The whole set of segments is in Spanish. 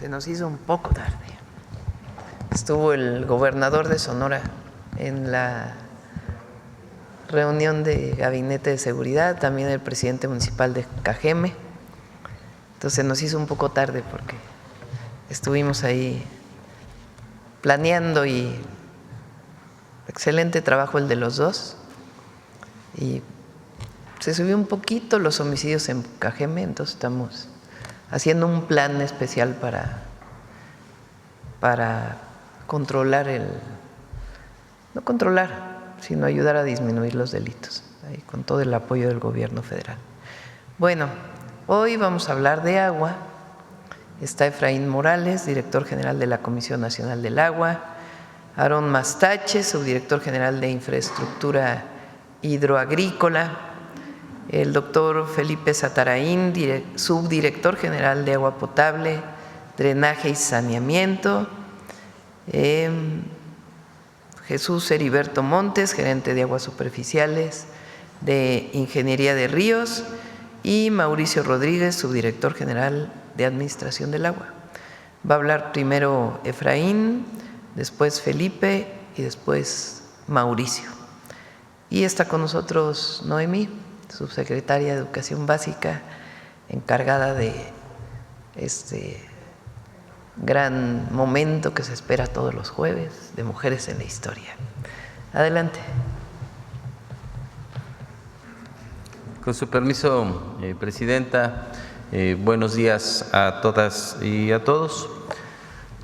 se nos hizo un poco tarde. Estuvo el gobernador de Sonora en la reunión de gabinete de seguridad, también el presidente municipal de Cajeme. Entonces se nos hizo un poco tarde porque estuvimos ahí planeando y excelente trabajo el de los dos. Y se subió un poquito los homicidios en Cajeme, entonces estamos haciendo un plan especial para controlar no controlar, sino ayudar a disminuir los delitos, ahí, con todo el apoyo del gobierno federal. Bueno, hoy vamos a hablar de agua. Está Efraín Morales, director general de la Comisión Nacional del Agua, Aarón Mastache, subdirector general de Infraestructura Hidroagrícola, el doctor Felipe Satarain, subdirector general de Agua Potable, Drenaje y Saneamiento, Jesús Heriberto Montes, gerente de Aguas Superficiales de Ingeniería de Ríos, y Mauricio Rodríguez, subdirector general de Administración del Agua. Va a hablar primero Efraín, después Felipe y después Mauricio. Y está con nosotros Noemí, subsecretaria de Educación Básica, encargada de este gran momento que se espera todos los jueves de Mujeres en la Historia. Adelante. Con su permiso, Presidenta, buenos días a todas y a todos.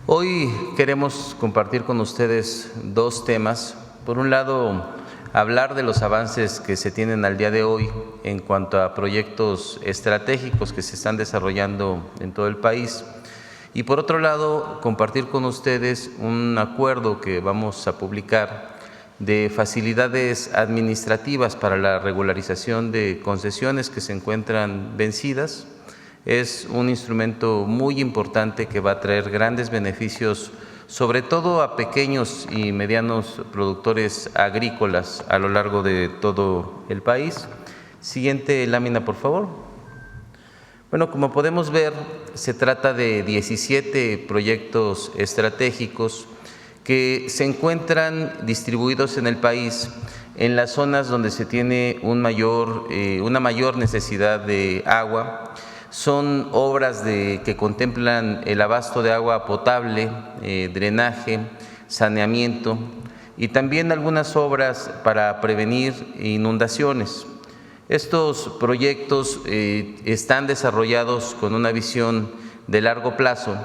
Hoy queremos compartir con ustedes dos temas. Por un lado, hablar de los avances que se tienen al día de hoy en cuanto a proyectos estratégicos que se están desarrollando en todo el país. Y por otro lado, compartir con ustedes un acuerdo que vamos a publicar de facilidades administrativas para la regularización de concesiones que se encuentran vencidas. Es un instrumento muy importante que va a traer grandes beneficios, sobre todo a pequeños y medianos productores agrícolas a lo largo de todo el país. Siguiente lámina, por favor. Bueno, como podemos ver, se trata de 17 proyectos estratégicos que se encuentran distribuidos en el país en las zonas donde se tiene una mayor necesidad de agua. Son obras que contemplan el abasto de agua potable, drenaje, saneamiento y también algunas obras para prevenir inundaciones. Estos proyectos están desarrollados con una visión de largo plazo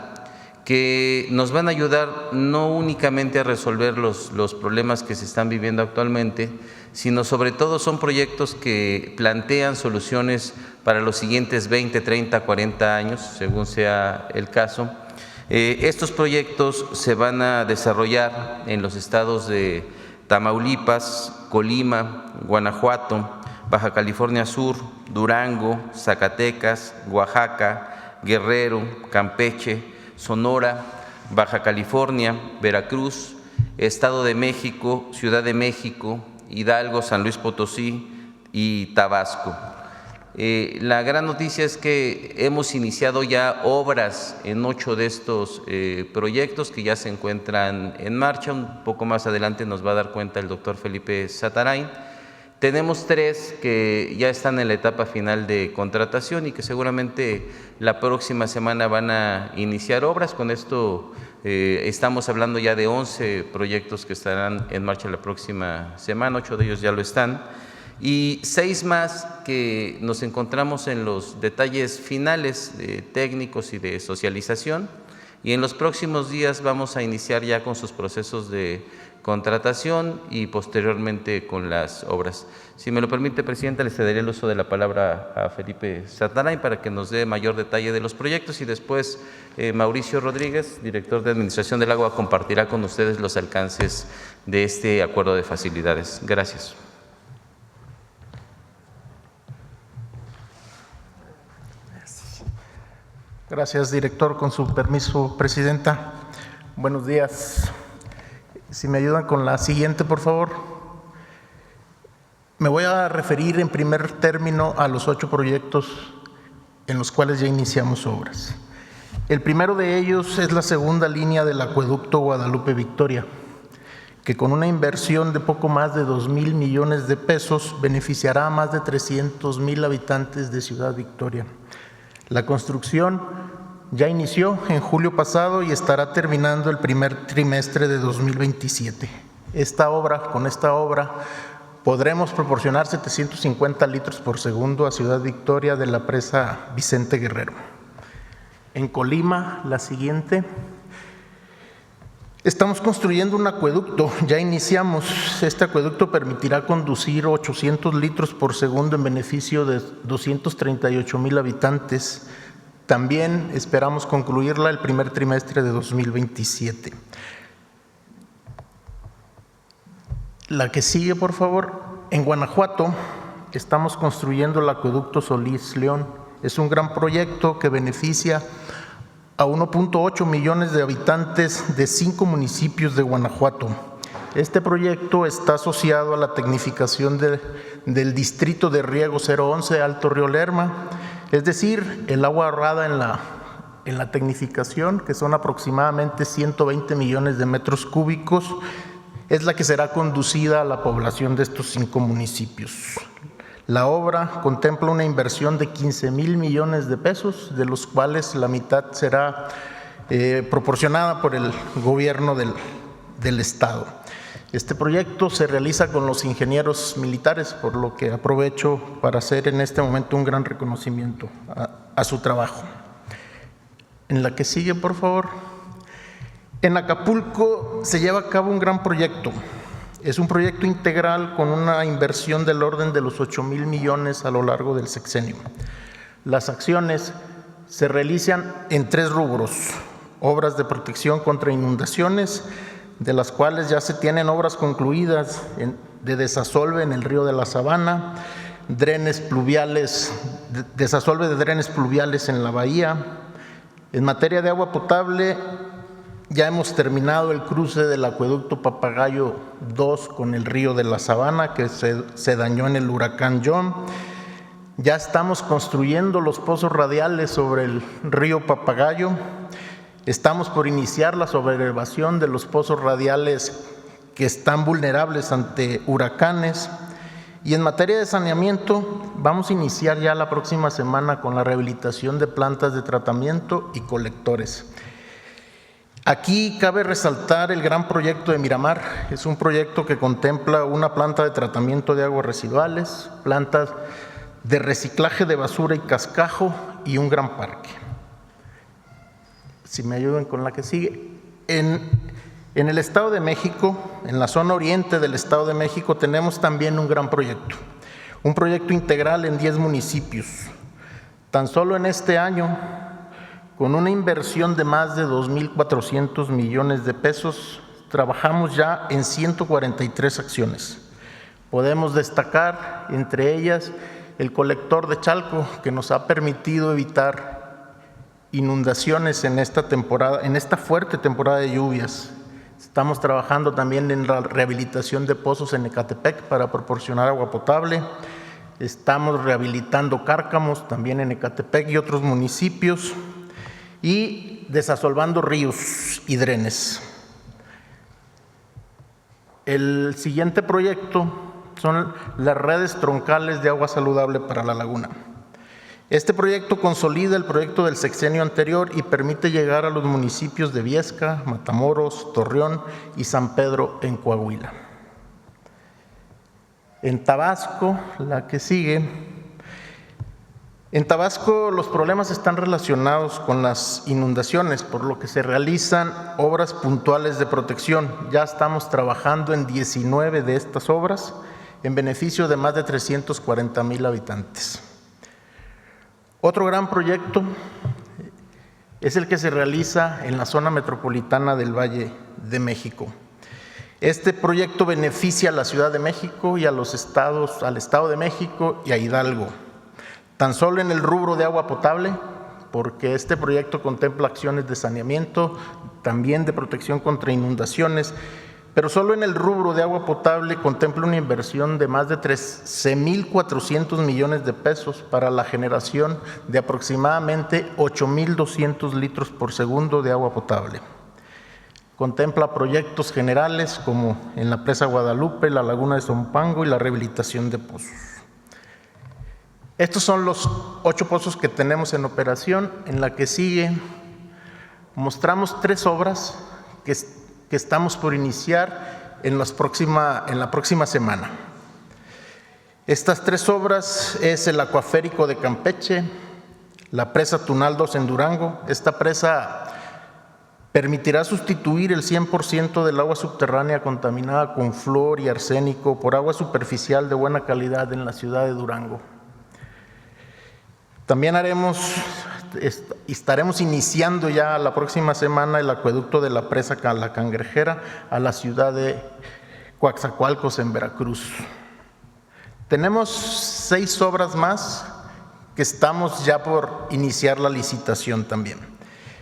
que nos van a ayudar no únicamente a resolver los problemas que se están viviendo actualmente, sino sobre todo son proyectos que plantean soluciones para los siguientes 20, 30, 40 años, según sea el caso. Estos proyectos se van a desarrollar en los estados de Tamaulipas, Colima, Guanajuato, Baja California Sur, Durango, Zacatecas, Oaxaca, Guerrero, Campeche, Sonora, Baja California, Veracruz, Estado de México, Ciudad de México, Hidalgo, San Luis Potosí y Tabasco. La gran noticia es que hemos iniciado ya obras en 8 de estos proyectos que ya se encuentran en marcha. Un poco más adelante nos va a dar cuenta el doctor Felipe Satarain. Tenemos 3 que ya están en la etapa final de contratación y que seguramente la próxima semana van a iniciar obras. Con esto estamos hablando ya de 11 proyectos que estarán en marcha la próxima semana, 8 de ellos ya lo están. Y 6 más que nos encontramos en los detalles finales técnicos y de socialización. Y en los próximos días vamos a iniciar ya con sus procesos de contratación y posteriormente con las obras. Si me lo permite, Presidenta, le cederé el uso de la palabra a Felipe Satarain para que nos dé mayor detalle de los proyectos y después Mauricio Rodríguez, director de Administración del Agua, compartirá con ustedes los alcances de este acuerdo de facilidades. Gracias. Gracias, director. Con su permiso, Presidenta. Buenos días. Si me ayudan con la siguiente, por favor. Me voy a referir en primer término a los 8 proyectos en los cuales ya iniciamos obras. El primero de ellos es la segunda línea del acueducto Guadalupe-Victoria, que con una inversión de poco más de 2,000 millones de pesos beneficiará a más de 300,000 habitantes de Ciudad Victoria. La construcción ya inició en julio pasado y estará terminando el primer trimestre de 2027. Con esta obra podremos proporcionar 750 litros por segundo a Ciudad Victoria de la presa Vicente Guerrero. En Colima, la siguiente. Estamos construyendo un acueducto, ya iniciamos. Este acueducto permitirá conducir 800 litros por segundo en beneficio de 238,000 habitantes. También esperamos concluirla el primer trimestre de 2027. La que sigue, por favor. En Guanajuato estamos construyendo el acueducto Solís-León. Es un gran proyecto que beneficia a 1.8 millones de habitantes de 5 municipios de Guanajuato. Este proyecto está asociado a la tecnificación del distrito de riego 011 Alto Río Lerma, es decir, el agua ahorrada en la tecnificación, que son aproximadamente 120 millones de metros cúbicos, es la que será conducida a la población de estos 5 municipios. La obra contempla una inversión de 15,000 millones de pesos, de los cuales la mitad será proporcionada por el gobierno del Estado. Este proyecto se realiza con los ingenieros militares, por lo que aprovecho para hacer en este momento un gran reconocimiento a su trabajo. En la que sigue, por favor. En Acapulco se lleva a cabo un gran proyecto. Es un proyecto integral con una inversión del orden de los 8,000 millones a lo largo del sexenio. Las acciones se realizan en 3 rubros: obras de protección contra inundaciones, de las cuales ya se tienen obras concluidas de desasolve en el río de la Sabana, drenes pluviales, desasolve de drenes pluviales en la bahía. En materia de agua potable, ya hemos terminado el cruce del acueducto Papagayo 2 con el río de la Sabana, que se dañó en el huracán John. Ya estamos construyendo los pozos radiales sobre el río Papagayo. Estamos por iniciar la sobreelevación de los pozos radiales que están vulnerables ante huracanes. Y en materia de saneamiento, vamos a iniciar ya la próxima semana con la rehabilitación de plantas de tratamiento y colectores. Aquí cabe resaltar el gran proyecto de Miramar. Es un proyecto que contempla una planta de tratamiento de aguas residuales, plantas de reciclaje de basura y cascajo y un gran parque. Si me ayudan con la que sigue. En el Estado de México, en la zona oriente del Estado de México, tenemos también un gran proyecto. Un proyecto integral en 10 municipios. Tan solo en este año, con una inversión de más de 2,400 millones de pesos, trabajamos ya en 143 acciones. Podemos destacar entre ellas el colector de Chalco, que nos ha permitido evitar inundaciones en esta temporada, en esta fuerte temporada de lluvias. Estamos trabajando también en la rehabilitación de pozos en Ecatepec para proporcionar agua potable. Estamos rehabilitando cárcamos también en Ecatepec y otros municipios, y desasolvando ríos y drenes. El siguiente proyecto son las redes troncales de agua saludable para la laguna. Este proyecto consolida el proyecto del sexenio anterior y permite llegar a los municipios de Viesca, Matamoros, Torreón y San Pedro en Coahuila. En Tabasco, la que sigue. En Tabasco los problemas están relacionados con las inundaciones, por lo que se realizan obras puntuales de protección. Ya estamos trabajando en 19 de estas obras en beneficio de más de 340,000 habitantes. Otro gran proyecto es el que se realiza en la zona metropolitana del Valle de México. Este proyecto beneficia a la Ciudad de México y a los estados, al Estado de México y a Hidalgo. Tan solo en el rubro de agua potable, porque este proyecto contempla acciones de saneamiento, también de protección contra inundaciones, pero solo en el rubro de agua potable contempla una inversión de más de 13,400 millones de pesos para la generación de aproximadamente 8,200 litros por segundo de agua potable. Contempla proyectos generales como en la presa Guadalupe, la laguna de Zumpango y la rehabilitación de pozos. Estos son los 8 pozos que tenemos en operación. En la que sigue mostramos 3 obras que estamos por iniciar en la próxima semana. Estas 3 obras es el acuaférico de Campeche, la presa Tunal 2 en Durango. Esta presa permitirá sustituir el 100% del agua subterránea contaminada con flúor y arsénico por agua superficial de buena calidad en la ciudad de Durango. También estaremos iniciando ya la próxima semana el acueducto de la presa La Cangrejera a la ciudad de Coatzacoalcos en Veracruz. Tenemos 6 obras más que estamos ya por iniciar la licitación también.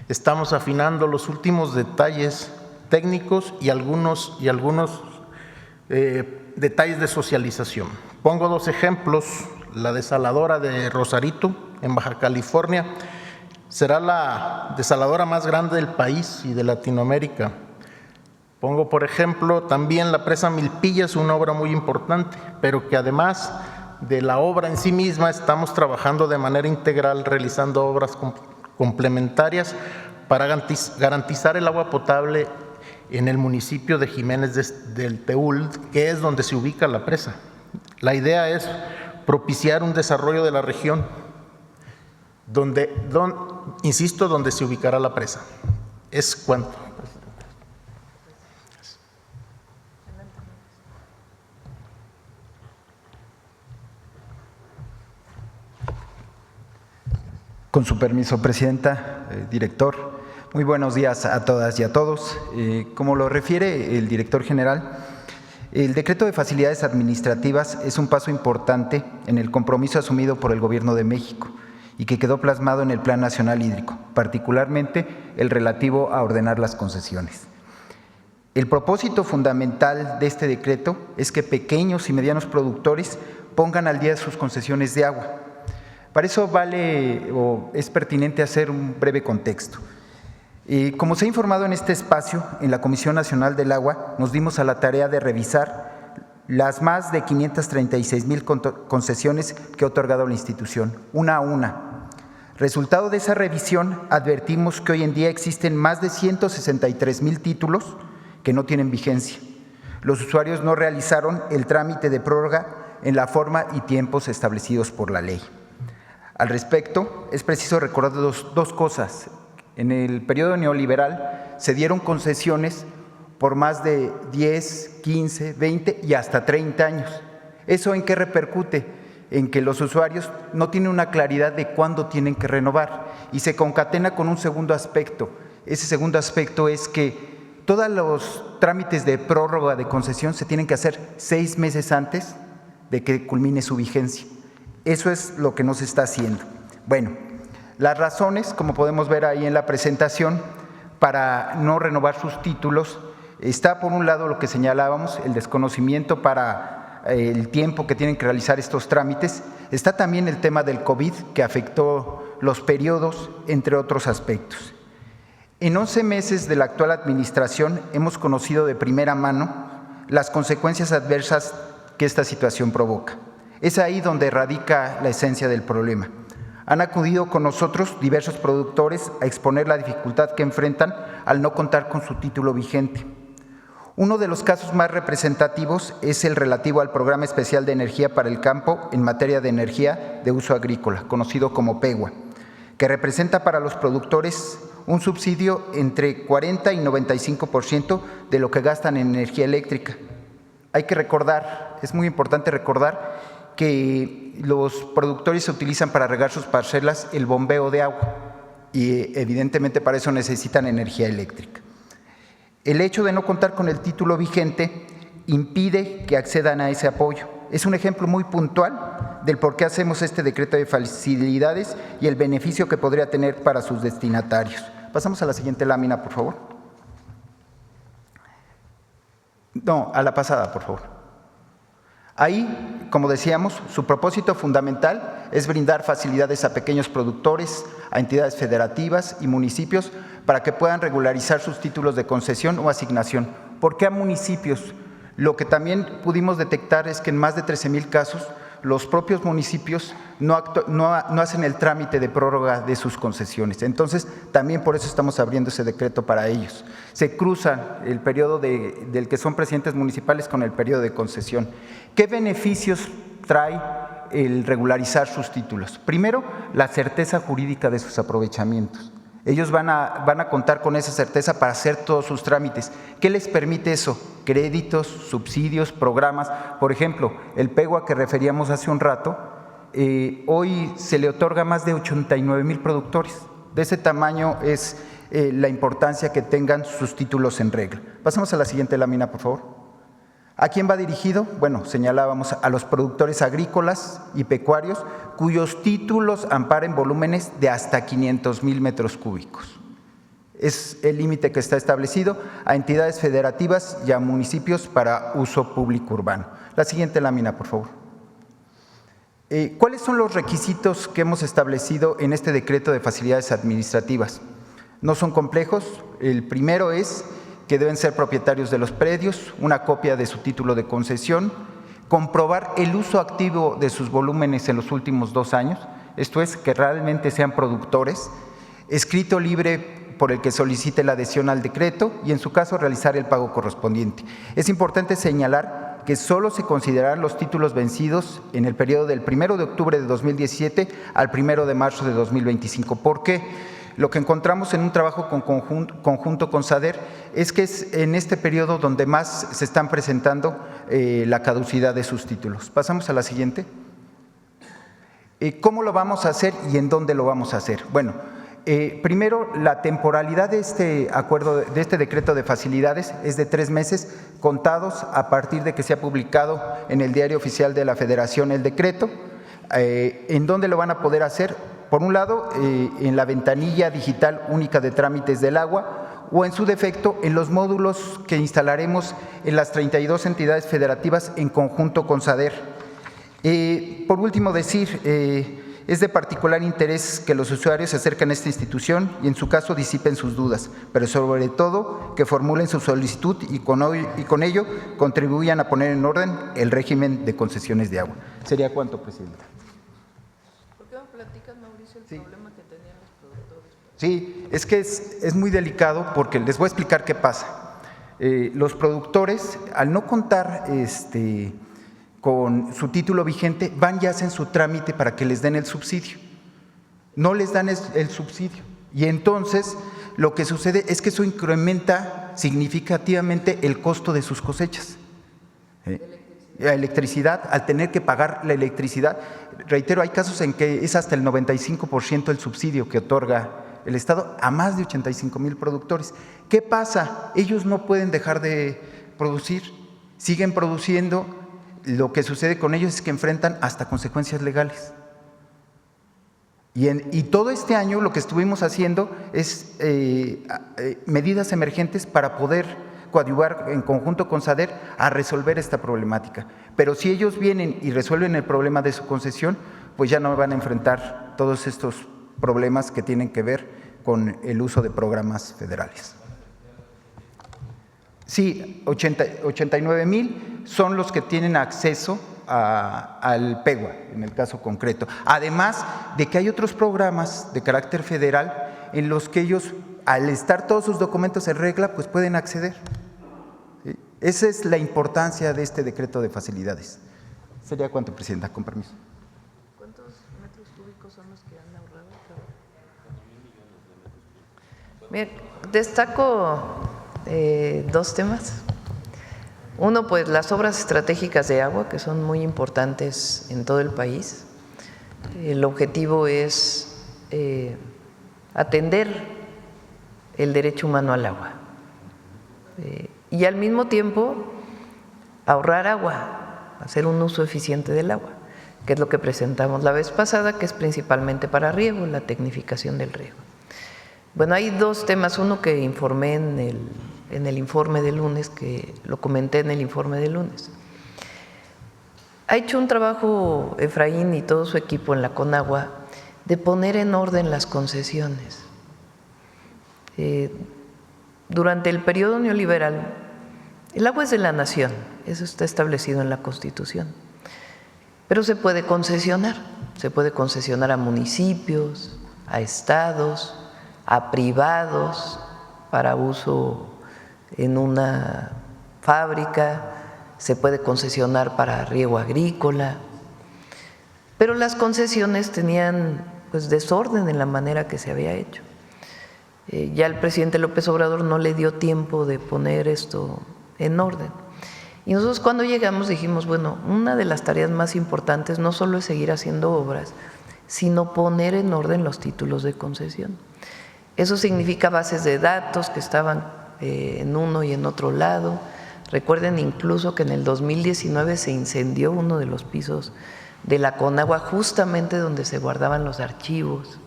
Estamos afinando los últimos detalles técnicos y algunos detalles de socialización. Pongo 2 ejemplos. La desaladora de Rosarito, en Baja California, será la desaladora más grande del país y de Latinoamérica. Pongo, por ejemplo, también la presa Milpillas, una obra muy importante, pero que además de la obra en sí misma, estamos trabajando de manera integral, realizando obras complementarias para garantizar el agua potable en el municipio de Jiménez del Teúl, que es donde se ubica la presa. La idea es propiciar un desarrollo de la región, donde se ubicará la presa. Es cuanto. Con su permiso, Presidenta, director, muy buenos días a todas y a todos. Como lo refiere el director general, el Decreto de Facilidades Administrativas es un paso importante en el compromiso asumido por el Gobierno de México y que quedó plasmado en el Plan Nacional Hídrico, particularmente el relativo a ordenar las concesiones. El propósito fundamental de este decreto es que pequeños y medianos productores pongan al día sus concesiones de agua. Para eso es pertinente hacer un breve contexto. Como se ha informado en este espacio, en la Comisión Nacional del Agua nos dimos a la tarea de revisar las más de 536,000 concesiones que ha otorgado la institución, una a una. Resultado de esa revisión, advertimos que hoy en día existen más de 163,000 títulos que no tienen vigencia. Los usuarios no realizaron el trámite de prórroga en la forma y tiempos establecidos por la ley. Al respecto, es preciso recordar dos cosas. En el periodo neoliberal se dieron concesiones por más de 10, 15, 20 y hasta 30 años. ¿Eso en qué repercute? En que los usuarios no tienen una claridad de cuándo tienen que renovar y se concatena con un segundo aspecto. Ese segundo aspecto es que todos los trámites de prórroga de concesión se tienen que hacer 6 meses antes de que culmine su vigencia. Eso es lo que no se está haciendo. Bueno, las razones, como podemos ver ahí en la presentación, para no renovar sus títulos, está por un lado lo que señalábamos, el desconocimiento para el tiempo que tienen que realizar estos trámites. Está también el tema del COVID, que afectó los periodos, entre otros aspectos. En 11 meses de la actual administración hemos conocido de primera mano las consecuencias adversas que esta situación provoca. Es ahí donde radica la esencia del problema. Han acudido con nosotros diversos productores a exponer la dificultad que enfrentan al no contar con su título vigente. Uno de los casos más representativos es el relativo al Programa Especial de Energía para el Campo en materia de energía de uso agrícola, conocido como PEGUA, que representa para los productores un subsidio entre 40 y 95% de lo que gastan en energía eléctrica. Hay que recordar, es muy importante recordar que los productores utilizan para regar sus parcelas el bombeo de agua y evidentemente para eso necesitan energía eléctrica. El hecho de no contar con el título vigente impide que accedan a ese apoyo. Es un ejemplo muy puntual del por qué hacemos este decreto de facilidades y el beneficio que podría tener para sus destinatarios. Pasamos a la siguiente lámina, por favor. No, a la pasada, por favor. Ahí, como decíamos, su propósito fundamental es brindar facilidades a pequeños productores, a entidades federativas y municipios para que puedan regularizar sus títulos de concesión o asignación. ¿Por qué a municipios? Lo que también pudimos detectar es que en más de 13,000 casos, los propios municipios no hacen el trámite de prórroga de sus concesiones. Entonces, también por eso estamos abriendo ese decreto para ellos. Se cruzan el periodo del que son presidentes municipales con el periodo de concesión. ¿Qué beneficios trae el regularizar sus títulos? Primero, la certeza jurídica de sus aprovechamientos. Ellos van a contar con esa certeza para hacer todos sus trámites. ¿Qué les permite eso? Créditos, subsidios, programas. Por ejemplo, el PEGUA que referíamos hace un rato, hoy se le otorga más de 89,000 productores. De ese tamaño es la importancia que tengan sus títulos en regla. Pasamos a la siguiente lámina, por favor. ¿A quién va dirigido? Bueno, señalábamos a los productores agrícolas y pecuarios cuyos títulos amparen volúmenes de hasta 500,000 metros cúbicos. Es el límite que está establecido a entidades federativas y a municipios para uso público urbano. La siguiente lámina, por favor. ¿Cuáles son los requisitos que hemos establecido en este decreto de facilidades administrativas? No son complejos. El primero es que deben ser propietarios de los predios, una copia de su título de concesión, comprobar el uso activo de sus volúmenes en los últimos 2 años, esto es, que realmente sean productores, escrito libre por el que solicite la adhesión al decreto y en su caso realizar el pago correspondiente. Es importante señalar que solo se considerarán los títulos vencidos en el periodo del 1 de octubre de 2017 al 1 de marzo de 2025. ¿Por qué? Lo que encontramos en un trabajo conjunto con SADER es que es en este periodo donde más se están presentando la caducidad de sus títulos. Pasamos a la siguiente. ¿Cómo lo vamos a hacer y en dónde lo vamos a hacer? Bueno, primero, la temporalidad de este acuerdo, de este decreto de facilidades es de 3 meses contados a partir de que se ha publicado en el Diario Oficial de la Federación el decreto. ¿En dónde lo van a poder hacer? Por un lado, en la ventanilla digital única de trámites del agua o en su defecto en los módulos que instalaremos en las 32 entidades federativas en conjunto con SADER. Por último, decir, es de particular interés que los usuarios se acerquen a esta institución y en su caso disipen sus dudas, pero sobre todo que formulen su solicitud y con ello contribuyan a poner en orden el régimen de concesiones de agua. ¿Sería cuánto, Presidenta? Problema que tenían los productores. Sí, es que es muy delicado porque les voy a explicar qué pasa. Los productores, al no contar con su título vigente, van y hacen su trámite para que les den el subsidio. No les dan el subsidio. Y entonces lo que sucede es que eso incrementa significativamente el costo de sus cosechas. La electricidad, al tener que pagar la electricidad, reitero, hay casos en que es hasta el 95% el subsidio que otorga el Estado a más de 85,000 productores. ¿Qué pasa? Ellos no pueden dejar de producir, siguen produciendo. Lo que sucede con ellos es que enfrentan hasta consecuencias legales. Y todo este año lo que estuvimos haciendo es medidas emergentes para poder coadyuvar en conjunto con SADER a resolver esta problemática. Pero si ellos vienen y resuelven el problema de su concesión, pues ya no van a enfrentar todos estos problemas que tienen que ver con el uso de programas federales. Sí, 89,000 son los que tienen acceso al PEGUA, en el caso concreto. Además de que hay otros programas de carácter federal en los que ellos, al estar todos sus documentos en regla, pues pueden acceder. ¿Sí? Esa es la importancia de este decreto de facilidades. ¿Sería cuánto, Presidenta? Con permiso. ¿Cuántos metros cúbicos son los que han ahorrado? Bien, destaco 2 temas. Uno, pues las obras estratégicas de agua, que son muy importantes en todo el país. El objetivo es atender el derecho humano al agua y al mismo tiempo ahorrar agua, hacer un uso eficiente del agua, que es lo que presentamos la vez pasada, que es principalmente para riego, la tecnificación del riego. Bueno, hay 2 temas, uno que informé en en el informe del lunes, que lo comenté en el informe del lunes. Ha hecho un trabajo Efraín y todo su equipo en la Conagua de poner en orden las concesiones. Durante el periodo neoliberal, el agua es de la nación, eso está establecido en la Constitución, pero se puede concesionar a municipios, a estados, a privados para uso en una fábrica, se puede concesionar para riego agrícola, pero las concesiones tenían pues desorden en la manera que se había hecho. Ya el presidente López Obrador no le dio tiempo de poner esto en orden. Y nosotros cuando llegamos dijimos, bueno, una de las tareas más importantes no solo es seguir haciendo obras, sino poner en orden los títulos de concesión. Eso significa bases de datos que estaban en uno y en otro lado. Recuerden incluso que en el 2019 se incendió uno de los pisos de la Conagua, justamente donde se guardaban los archivos,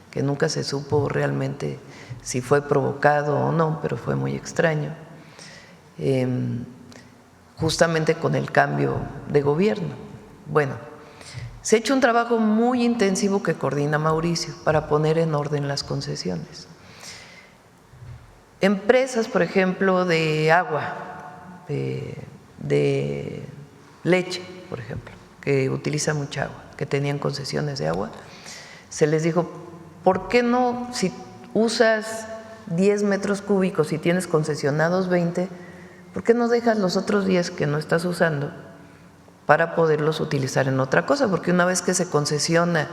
que nunca se supo realmente si fue provocado o no, pero fue muy extraño, justamente con el cambio de gobierno. Bueno, se ha hecho un trabajo muy intensivo que coordina Mauricio para poner en orden las concesiones. Empresas, por ejemplo, de agua, de leche, por ejemplo, que utilizan mucha agua, que tenían concesiones de agua, se les dijo, ¿por qué no, si usas 10 metros cúbicos y tienes concesionados 20, ¿por qué no dejas los otros 10 que no estás usando para poderlos utilizar en otra cosa? Porque una vez que se concesiona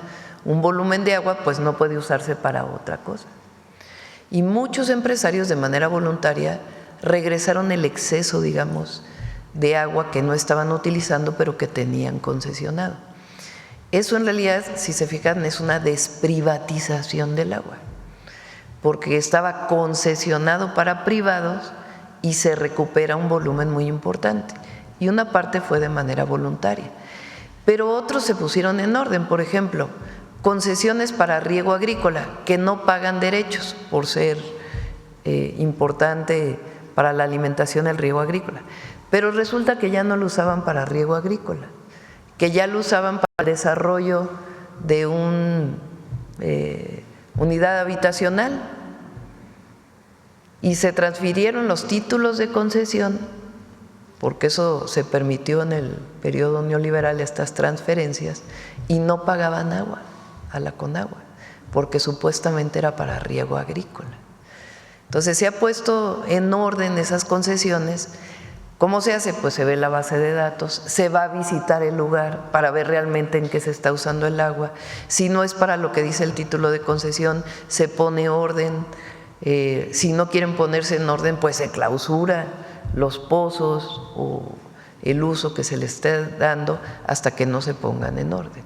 un volumen de agua, pues no puede usarse para otra cosa. Y muchos empresarios de manera voluntaria regresaron el exceso, digamos, de agua que no estaban utilizando pero que tenían concesionado. Eso en realidad, si se fijan, es una desprivatización del agua, porque estaba concesionado para privados y se recupera un volumen muy importante. Y una parte fue de manera voluntaria. Pero otros se pusieron en orden, por ejemplo, concesiones para riego agrícola que no pagan derechos por ser importante para la alimentación el riego agrícola. Pero resulta que ya no lo usaban para riego agrícola, que ya lo usaban para el desarrollo de una unidad habitacional y se transfirieron los títulos de concesión, porque eso se permitió en el periodo neoliberal, estas transferencias, y no pagaban agua a la Conagua, porque supuestamente era para riego agrícola. Entonces se ha puesto en orden esas concesiones. ¿Cómo se hace? Pues se ve la base de datos, se va a visitar el lugar para ver realmente en qué se está usando el agua. Si no es para lo que dice el título de concesión, se pone orden. Si no quieren ponerse en orden, pues se clausura los pozos o el uso que se le esté dando hasta que no se pongan en orden.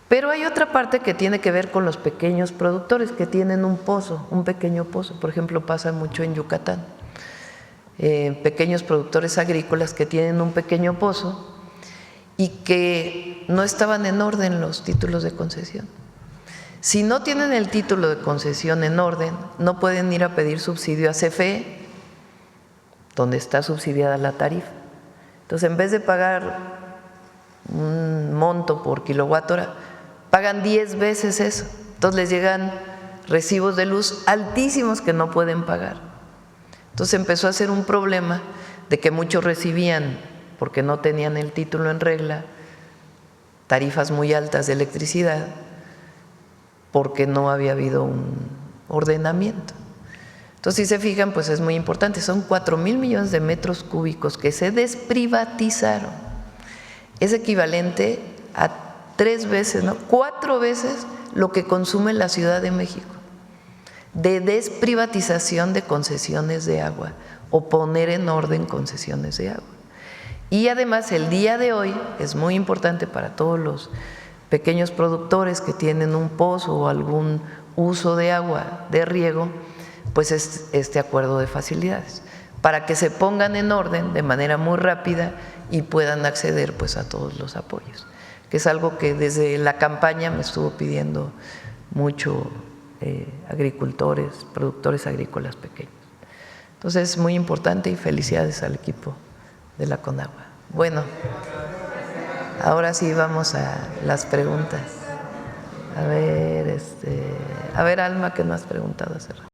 Pero hay otra parte que tiene que ver con los pequeños productores que tienen un pozo, un pequeño pozo. Por ejemplo, pasa mucho en Yucatán. Pequeños productores agrícolas que tienen un pequeño pozo y que no estaban en orden los títulos de concesión. Si no tienen el título de concesión en orden, no pueden ir a pedir subsidio a CFE, donde está subsidiada la tarifa. Entonces, en vez de pagar un monto por kilowatt hora, pagan 10 veces eso. Entonces les llegan recibos de luz altísimos que no pueden pagar. Entonces empezó a ser un problema de que muchos recibían, porque no tenían el título en regla, tarifas muy altas de electricidad, porque no había habido un ordenamiento. Entonces, si se fijan, pues es muy importante, son 4,000 millones de metros cúbicos que se desprivatizaron. Es equivalente a 3 veces, ¿no? 4 veces lo que consume la Ciudad de México, de desprivatización de concesiones de agua o poner en orden concesiones de agua. Y además, el día de hoy es muy importante para todos los pequeños productores que tienen un pozo o algún uso de agua de riego, pues es este acuerdo de facilidades, para que se pongan en orden de manera muy rápida y puedan acceder pues a todos los apoyos, que es algo que desde la campaña me estuvo pidiendo mucho agricultores, productores agrícolas pequeños. Entonces es muy importante y felicidades al equipo de la Conagua. Bueno, ahora sí vamos a las preguntas. A ver, Alma, ¿qué no has preguntado hace rato?